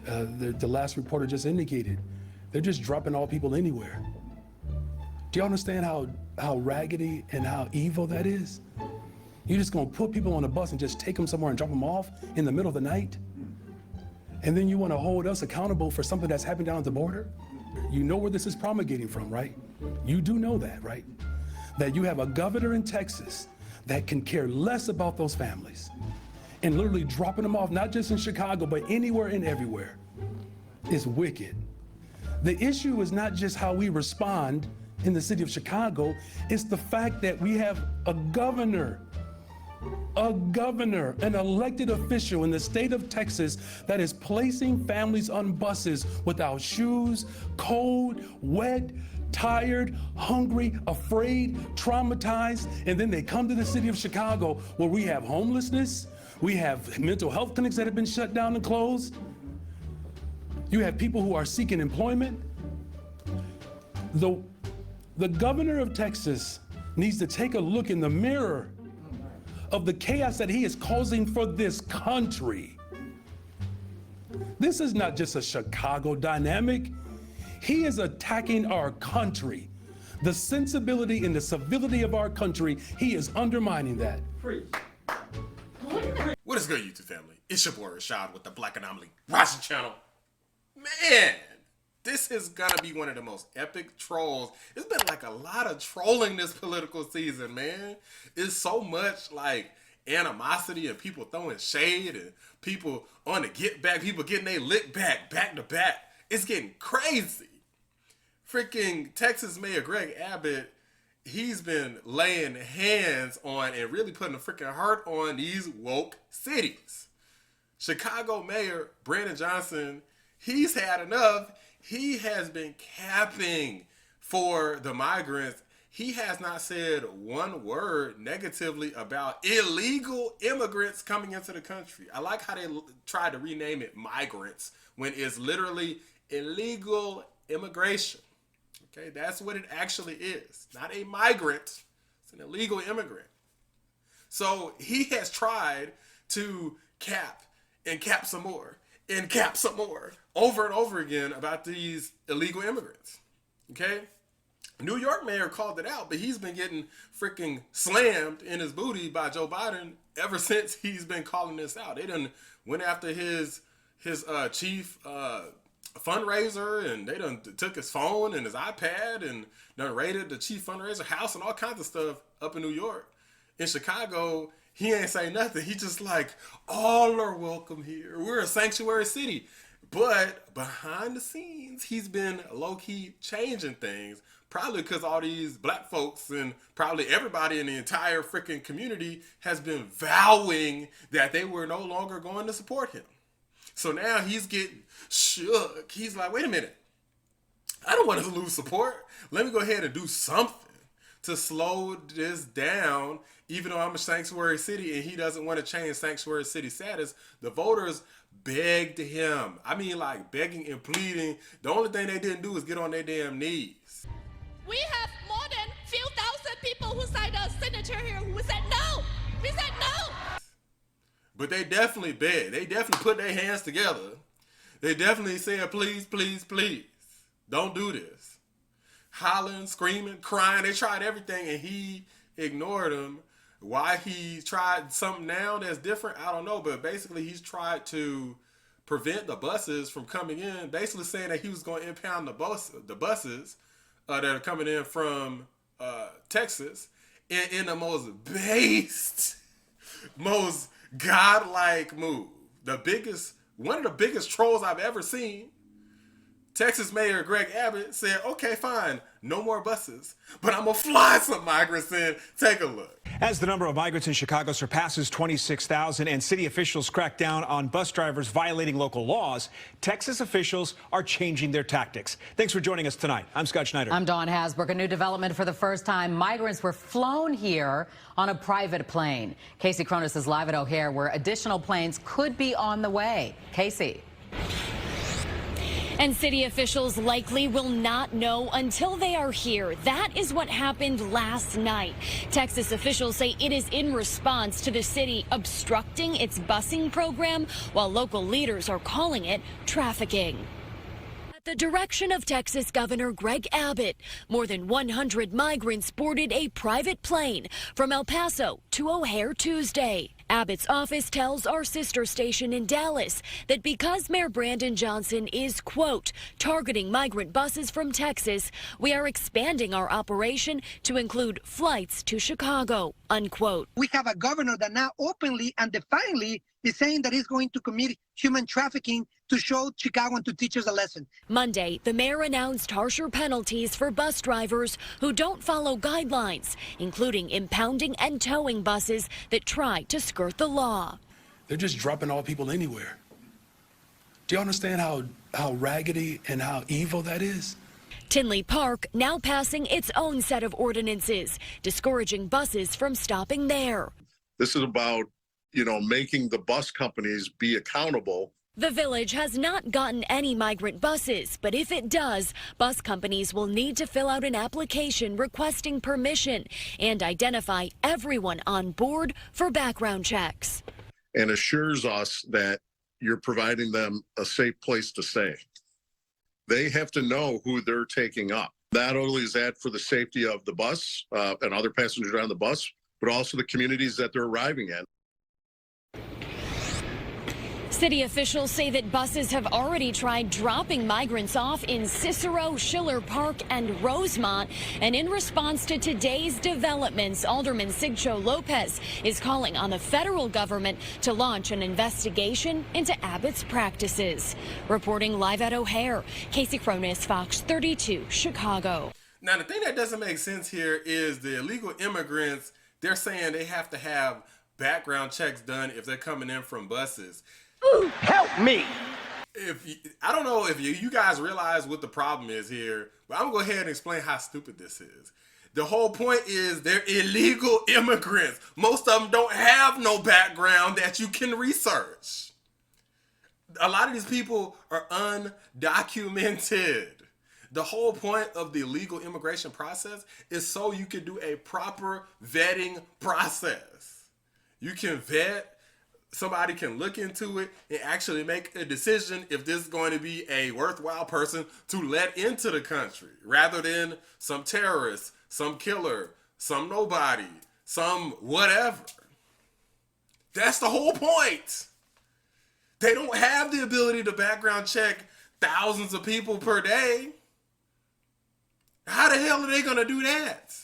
The last reporter just indicated. They're just dropping all people anywhere. Do you understand how raggedy and how evil that is? You're just gonna put people on a bus and just take them somewhere and drop them off in the middle of the night? And then you wanna hold us accountable for something that's happened down at the border? You know where this is promulgating from, right? You do know that, right? That you have a governor in Texas that can care less about those families and literally dropping them off, not just in Chicago, but anywhere and everywhere. It's wicked. The issue is not just how we respond in the city of Chicago, it's the fact that we have a governor, an elected official in the state of Texas that is placing families on buses without shoes, cold, wet, tired, hungry, afraid, traumatized, and then they come to the city of Chicago where we have homelessness, we have mental health clinics that have been shut down and closed. You have people who are seeking employment. The governor of Texas needs to take a look in the mirror of the chaos that he is causing for this country. This is not just a Chicago dynamic. He is attacking our country. The sensibility and the civility of our country, he is undermining that. What is good, YouTube family? It's your boy Rashad with the Black Anomaly Rising Channel. Man, this is gonna be one of the most epic trolls. It's been like a lot of trolling this political season, man. It's so much like animosity and people throwing shade and people on the get back, people getting their lick back to back. It's getting crazy. Freaking Texas Mayor Greg Abbott, he's been laying hands on and really putting a freaking heart on these woke cities. Chicago Mayor Brandon Johnson, he's had enough. He has been capping for the migrants. He has not said one word negatively about illegal immigrants coming into the country. I like how they tried to rename it migrants when it's literally illegal immigration. Okay, that's what it actually is. Not a migrant, it's an illegal immigrant. So he has tried to cap some more and cap some more over and over again about these illegal immigrants. Okay? New York mayor called it out, but he's been getting freaking slammed in his booty by Joe Biden ever since he's been calling this out. They done went after his chief fundraiser, and they done took his phone and his iPad and done raided the chief fundraiser house and all kinds of stuff up in New York. In Chicago, he ain't say nothing. He just like, all are welcome here. We're a sanctuary city. But behind the scenes, he's been low-key changing things, probably because all these black folks and probably everybody in the entire freaking community has been vowing that they were no longer going to support him. So now he's getting shook. He's like, wait a minute. I don't want to lose support. Let me go ahead and do something to slow this down, even though I'm a sanctuary city and he doesn't want to change sanctuary city status. The voters begged him. I mean, like begging and pleading. The only thing they didn't do is get on their damn knees. We have more than few thousand people who signed a signature here who said no. We said no. But they definitely begged. They definitely put their hands together. They definitely said, please, please, please, don't do this. Hollering, screaming, crying. They tried everything and he ignored them. Why he tried something now that's different, I don't know. But basically he's tried to prevent the buses from coming in. Basically saying that he was going to impound the buses that are coming in from Texas in the most based, most godlike move. One of the biggest trolls I've ever seen. Texas Mayor Greg Abbott said, okay, fine, no more buses, but I'm gonna fly some migrants in. Take a look. As the number of migrants in Chicago surpasses 26,000 and city officials crack down on bus drivers violating local laws, Texas officials are changing their tactics. Thanks for joining us tonight. I'm Scott Schneider. I'm Dawn Hasbrook. A new development for the first time. Migrants were flown here on a private plane. Casey Cronus is live at O'Hare, where additional planes could be on the way. Casey. And city officials likely will not know until they are here. That is what happened last night. Texas officials say it is in response to the city obstructing its busing program, while local leaders are calling it trafficking. At the direction of Texas Governor Greg Abbott, more than 100 migrants boarded a private plane from El Paso to O'Hare Tuesday. Abbott's office tells our sister station in Dallas that because Mayor Brandon Johnson is, quote, targeting migrant buses from Texas, we are expanding our operation to include flights to Chicago, unquote. We have a governor that now openly and defiantly is saying that he's going to commit human trafficking to show Chicago and to teach us a lesson. Monday, the mayor announced harsher penalties for bus drivers who don't follow guidelines, including impounding and towing buses that try to skirt the law. They're just dropping all people anywhere. Do you understand how raggedy and how evil that is? Tinley Park now passing its own set of ordinances, discouraging buses from stopping there. This is about, making the bus companies be accountable. The village has not gotten any migrant buses, but if it does, bus companies will need to fill out an application requesting permission and identify everyone on board for background checks. And assures us that you're providing them a safe place to stay. They have to know who they're taking up. Not only is that for the safety of the bus and other passengers on the bus, but also the communities that they're arriving in. City officials say that buses have already tried dropping migrants off in Cicero, Schiller Park, and Rosemont. And in response to today's developments, Alderman Sigcho Lopez is calling on the federal government to launch an investigation into Abbott's practices. Reporting live at O'Hare, Casey Cronus, Fox 32, Chicago. Now, the thing that doesn't make sense here is the illegal immigrants, they're saying they have to have background checks done if they're coming in from buses. Ooh, help me! I don't know if you guys realize what the problem is here, but I'm going to go ahead and explain how stupid this is. The whole point is they're illegal immigrants. Most of them don't have no background that you can research. A lot of these people are undocumented. The whole point of the illegal immigration process is so you can do a proper vetting process. You can vet. Somebody can look into it and actually make a decision if this is going to be a worthwhile person to let into the country, rather than some terrorist, some killer, some nobody, some whatever. That's the whole point. They don't have the ability to background check thousands of people per day. How the hell are they going to do that?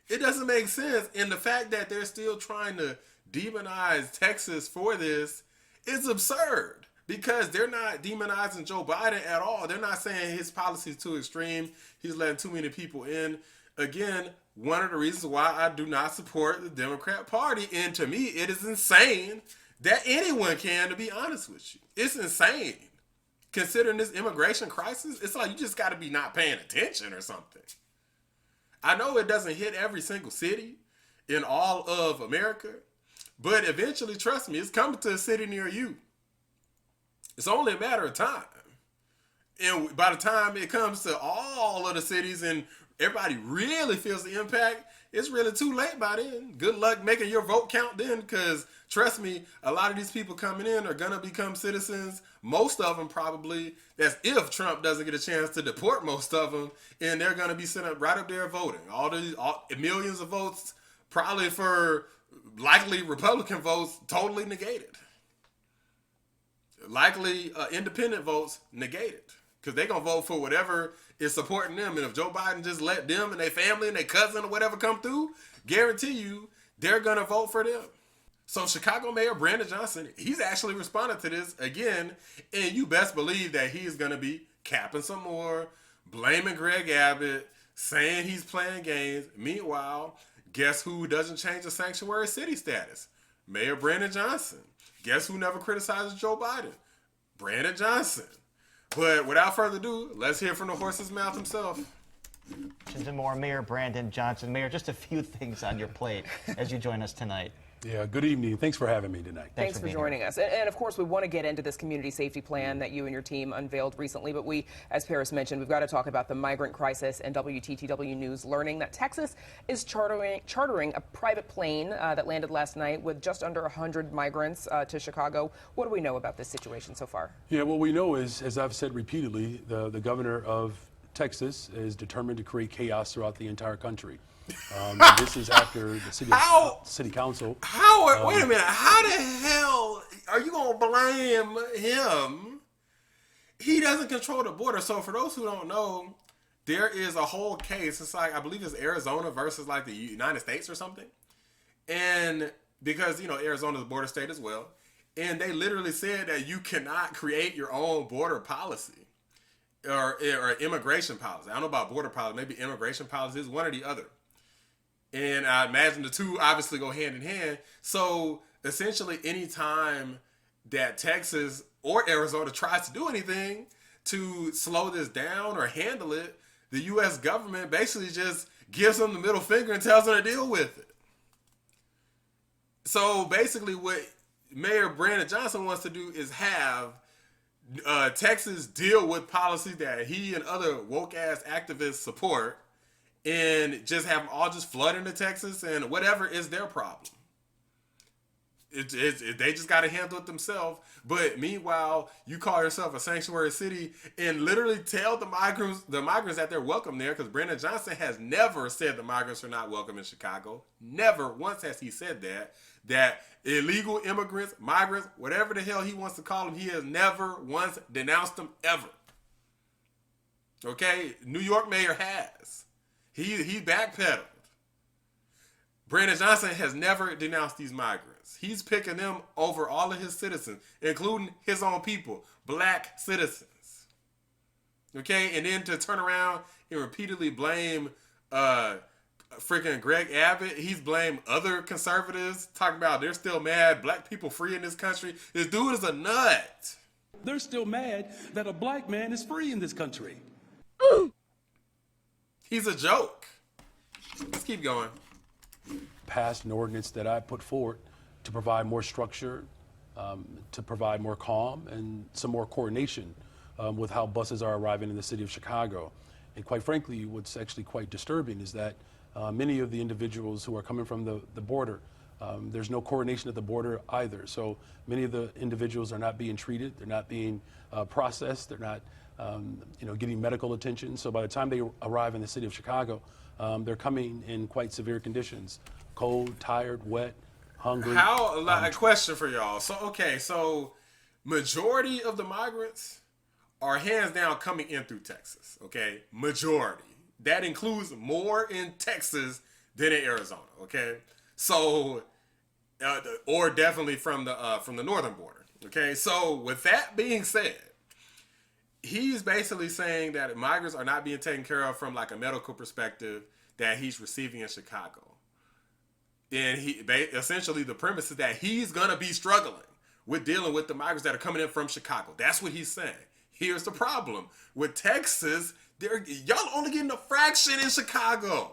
It doesn't make sense. And the fact that they're still trying to demonize Texas for this is absurd, because they're not demonizing Joe Biden at all. They're not saying his policy is too extreme. He's letting too many people in. Again, one of the reasons why I do not support the Democrat Party. And to me, it is insane that anyone can, to be honest with you. It's insane. Considering this immigration crisis, it's like you just got to be not paying attention or something. I know it doesn't hit every single city in all of America, but eventually, trust me, it's coming to a city near you. It's only a matter of time. And by the time it comes to all of the cities and everybody really feels the impact, it's really too late by then. Good luck making your vote count then, because trust me, a lot of these people coming in are going to become citizens. Most of them probably. That's if Trump doesn't get a chance to deport most of them. And they're going to be sent up right up there voting. All millions of votes probably for likely Republican votes totally negated. Likely independent votes negated. Because they're going to vote for whatever is supporting them. And if Joe Biden just let them and their family and their cousin or whatever come through, guarantee you they're going to vote for them. So Chicago Mayor Brandon Johnson, he's actually responded to this again. And you best believe that he's going to be capping some more, blaming Greg Abbott, saying he's playing games. Meanwhile, guess who doesn't change the sanctuary city status? Mayor Brandon Johnson. Guess who never criticizes Joe Biden? Brandon Johnson. But without further ado, let's hear from the horse's mouth himself. And more, Mayor Brandon Johnson. Mayor, just a few things on your plate as you join us tonight. Yeah, good evening. Thanks for having me tonight. Thanks for joining us. And of course, we want to get into this community safety plan that you and your team unveiled recently. But we, as Paris mentioned, we've got to talk about the migrant crisis, and WTTW News learning that Texas is chartering a private plane that landed last night with just under 100 migrants to Chicago. What do we know about this situation so far? Yeah, what we know is, as I've said repeatedly, the governor of Texas is determined to create chaos throughout the entire country. This is after the city council. Wait a minute. How the hell are you going to blame him? He doesn't control the border. So for those who don't know, there is a whole case. It's like, I believe it's Arizona versus like the United States or something. And because, Arizona's a border state as well. And they literally said that you cannot create your own border policy or immigration policy. I don't know about border policy. Maybe immigration policy is one or the other. And I imagine the two obviously go hand in hand. So essentially, any time that Texas or Arizona tries to do anything to slow this down or handle it, the U.S. government basically just gives them the middle finger and tells them to deal with it. So basically what Mayor Brandon Johnson wants to do is have Texas deal with policies that he and other woke-ass activists support, and just have them all just flood into Texas, and whatever is their problem. They just got to handle it themselves. But meanwhile, you call yourself a sanctuary city and literally tell the migrants that they're welcome there, because Brandon Johnson has never said the migrants are not welcome in Chicago. Never once has he said that illegal immigrants, migrants, whatever the hell he wants to call them, he has never once denounced them ever. Okay? New York mayor has. He backpedaled. Brandon Johnson has never denounced these migrants. He's picking them over all of his citizens, including his own people, black citizens. Okay, and then to turn around and repeatedly blame freaking Greg Abbott. He's blamed other conservatives, talking about they're still mad black people free in this country. This dude is a nut. They're still mad that a black man is free in this country. He's a joke. Let's keep going. Passed an ordinance that I put forward to provide more structure, to provide more calm and some more coordination with how buses are arriving in the city of Chicago. And quite frankly, what's actually quite disturbing is that many of the individuals who are coming from the border, there's no coordination at the border either. So many of the individuals are not being treated, they're not being processed, they're not getting medical attention. So by the time they arrive in the city of Chicago, they're coming in quite severe conditions: cold, tired, wet, hungry. A question for y'all. So majority of the migrants are hands down coming in through Texas. Okay, majority. That includes more in Texas than in Arizona. Okay, so or definitely from the northern border. Okay, so with that being said, he's basically saying that migrants are not being taken care of from like a medical perspective that he's receiving in Chicago. And essentially the premise is that he's going to be struggling with dealing with the migrants that are coming in from Chicago. That's what he's saying. Here's the problem. With Texas, y'all only getting a fraction in Chicago.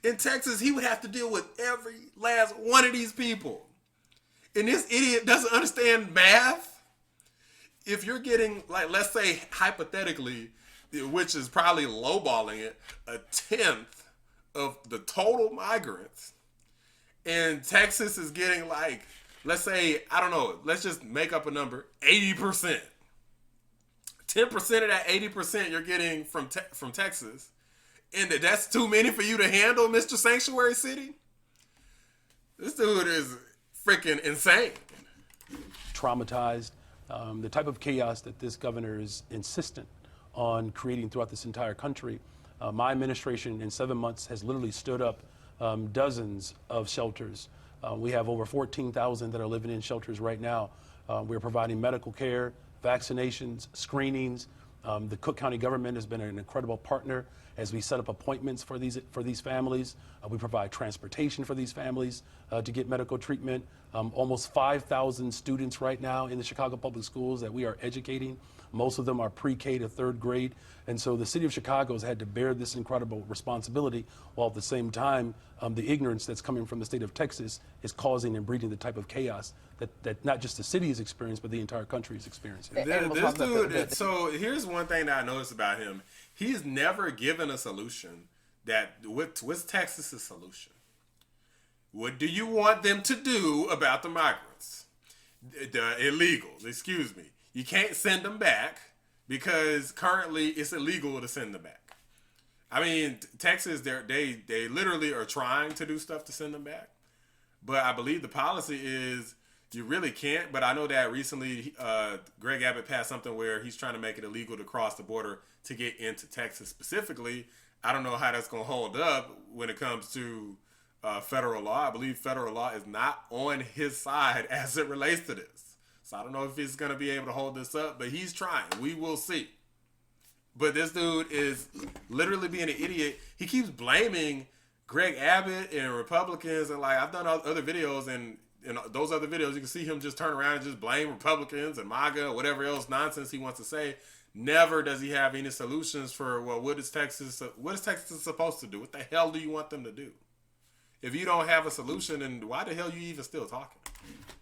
In Texas, he would have to deal with every last one of these people. And this idiot doesn't understand math. If you're getting, like, let's say hypothetically, which is probably lowballing it, 1/10 of the total migrants, and Texas is getting, like, let's say, I don't know, let's just make up a number, 80%. 10% of that 80% you're getting from Texas, and that's too many for you to handle, Mr. Sanctuary City? This dude is freaking insane. Traumatized. The type of chaos that this governor is insistent on creating throughout this entire country. My administration in 7 months has literally stood up dozens of shelters. We have over 14,000 that are living in shelters right now. We're providing medical care, vaccinations, screenings. The Cook County government has been an incredible partner as we set up appointments for these families. We provide transportation for these families to get medical treatment. almost 5,000 students right now in the Chicago public schools that we are educating. Most of them are pre-K to third grade. And so the city of Chicago has had to bear this incredible responsibility, while at the same time, the ignorance that's coming from the state of Texas is causing and breeding the type of chaos that not just the city is experiencing, but the entire country is experiencing. This dude, so here's one thing that I noticed about him. He's never given a solution. What's Texas's solution? What do you want them to do about the migrants? The illegals, excuse me. You can't send them back because currently it's illegal to send them back. I mean, Texas, they literally are trying to do stuff to send them back. But I believe the policy is you really can't. But I know that recently Greg Abbott passed something where he's trying to make it illegal to cross the border to get into Texas specifically. I don't know how that's going to hold up when it comes to federal law. I believe federal law is not on his side as it relates to this. So I don't know if he's going to be able to hold this up, but he's trying. We will see. But this dude is literally being an idiot. He keeps blaming Greg Abbott and Republicans. And like, I've done other videos, and in those other videos, you can see him just turn around and just blame Republicans and MAGA, whatever else nonsense he wants to say. Never does he have any solutions for, well, what is Texas supposed to do? What the hell do you want them to do? If you don't have a solution, then why the hell are you even still talking?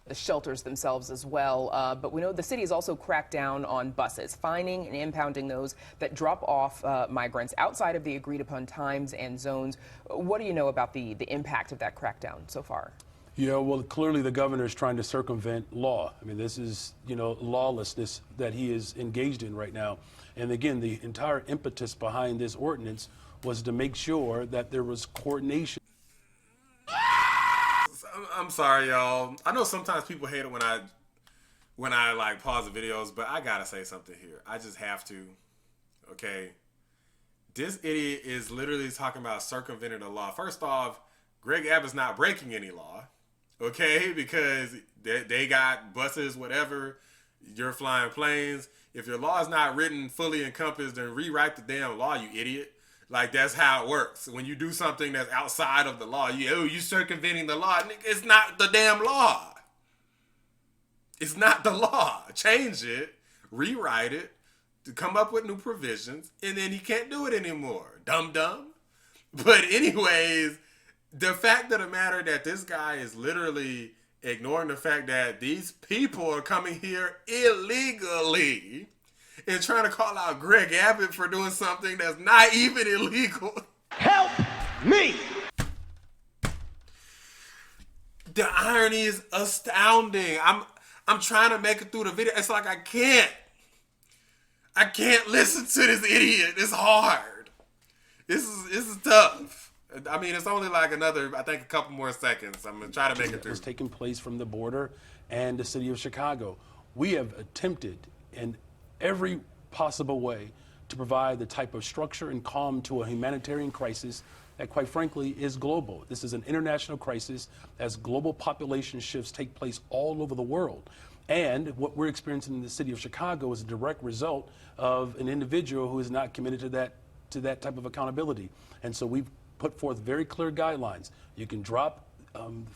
The shelters themselves as well. But we know the city has also cracked down on buses, fining and impounding those that drop off migrants outside of the agreed upon times and zones. What do you know about the impact of that crackdown so far? Yeah, well, clearly the governor is trying to circumvent law. I mean, this is, lawlessness that he is engaged in right now. And again, the entire impetus behind this ordinance was to make sure that there was coordination. I'm sorry, y'all. I know sometimes people hate it when I like pause the videos, but I gotta say something here. I just have to. Okay. This idiot is literally talking about circumventing the law. First off, Greg Abbott's not breaking any law. Okay, because they got buses, whatever. You're flying planes. If your law is not written, fully encompassed, then rewrite the damn law, you idiot. Like, that's how it works. When you do something that's outside of the law, you circumventing the law. It's not the damn law. It's not the law. Change it, rewrite it, to come up with new provisions, and then he can't do it anymore. Dumb. But anyways, the fact of the matter that this guy is literally ignoring the fact that these people are coming here illegally and trying to call out Greg Abbott for doing something that's not even illegal. Help me! The irony is astounding. I'm trying to make it through the video. It's like I can't listen to this idiot. It's hard. This is tough. I mean, it's only like a couple more seconds. I'm gonna try to make it through. It's taking place from the border and the city of Chicago. We have attempted in every possible way to provide the type of structure and calm to a humanitarian crisis that, quite frankly, is global. This is an international crisis as global population shifts take place all over the world. And what we're experiencing in the city of Chicago is a direct result of an individual who is not committed to that type of accountability. And so we've put forth very clear guidelines. You can drop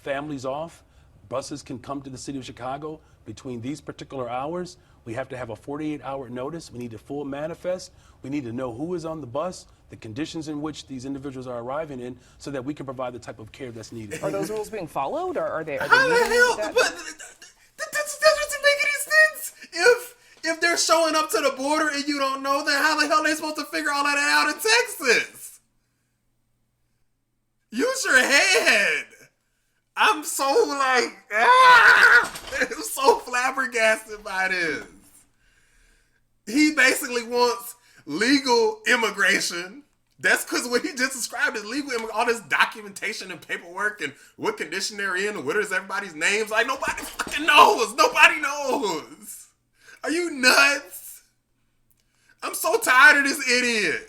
families off. Buses can come to the city of Chicago between these particular hours. We have to have a 48-hour notice. We need a full manifest. We need to know who is on the bus, the conditions in which these individuals are arriving in, so that we can provide the type of care that's needed. Are those rules being followed, or are they? How the hell? But that doesn't make any sense. If they're showing up to the border and you don't know, then how the hell are they supposed to figure all that out in Texas? Use your head. I'm so I'm so flabbergasted by this. He basically wants legal immigration. That's because what he just described as legal immigration, all this documentation and paperwork and what condition they're in and what is everybody's names. Like, nobody fucking knows. Nobody knows. Are you nuts? I'm so tired of this idiot.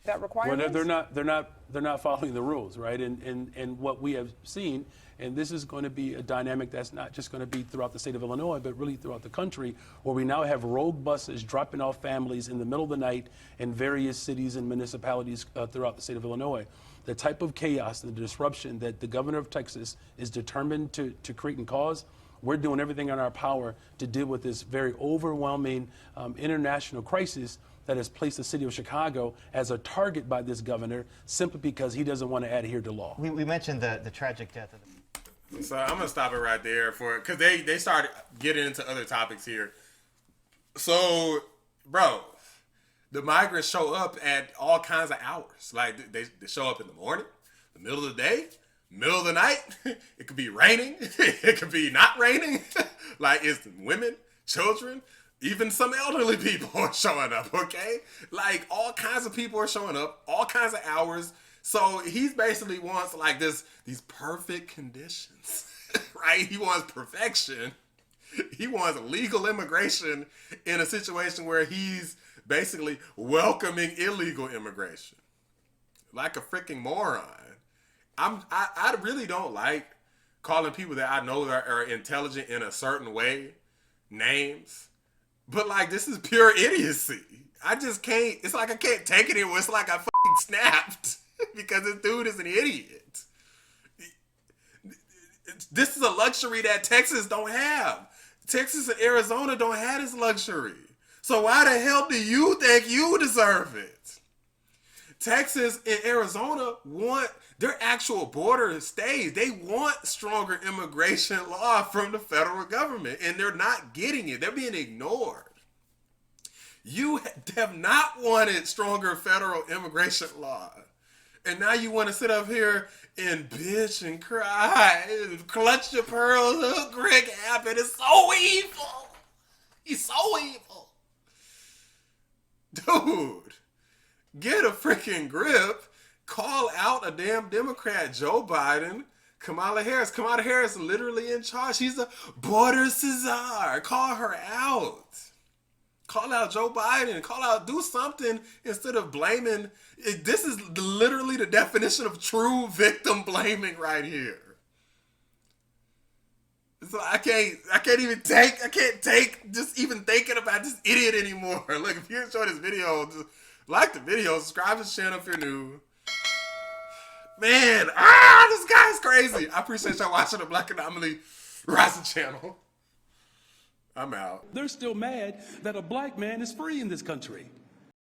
that requirement? Well, they're not following the rules, right? And what we have seen, and this is going to be a dynamic that's not just going to be throughout the state of Illinois, but really throughout the country, where we now have rogue buses dropping off families in the middle of the night in various cities and municipalities throughout the state of Illinois. The type of chaos, the disruption that the governor of Texas is determined to create and cause, we're doing everything in our power to deal with this very overwhelming international crisis that has placed the city of Chicago as a target by this governor simply because he doesn't want to adhere to law. We mentioned the tragic death of the... So I'm going to stop it right there because they started getting into other topics here. So, bro, the migrants show up at all kinds of hours. Like, they show up in the morning, the middle of the day, middle of the night. It could be raining. It could be not raining. Like, it's women, children, even some elderly people are showing up, okay? Like, all kinds of people are showing up, all kinds of hours. So he's basically wants, like, these perfect conditions, right? He wants perfection. He wants legal immigration in a situation where he's basically welcoming illegal immigration. Like a freaking moron. I really don't like calling people that I know that are intelligent in a certain way names. But, like, this is pure idiocy. I just can't, it's like I can't take it anymore. It's like I fucking snapped because this dude is an idiot. This is a luxury that Texas don't have. Texas and Arizona don't have this luxury. So why the hell do you think you deserve it? Texas and Arizona want their actual border stays. They want stronger immigration law from the federal government, and they're not getting it. They're being ignored. You have not wanted stronger federal immigration law. And now you want to sit up here and bitch and cry and clutch your pearls. Oh, Greg Abbott is so evil. He's so evil. Dude, get a freaking grip. Call out a damn Democrat, Joe Biden, Kamala Harris. Kamala Harris is literally in charge. She's a border czar. Call her out. Call out Joe Biden. Call out, do something instead of blaming. This is literally the definition of true victim blaming right here. So I can't take just even thinking about this idiot anymore. Look, if you enjoyed this video, just like the video, subscribe to the channel if you're new. Man, this guy's crazy. I appreciate y'all watching the Black Anomaly Rising channel. I'm out. They're still mad that a black man is free in this country.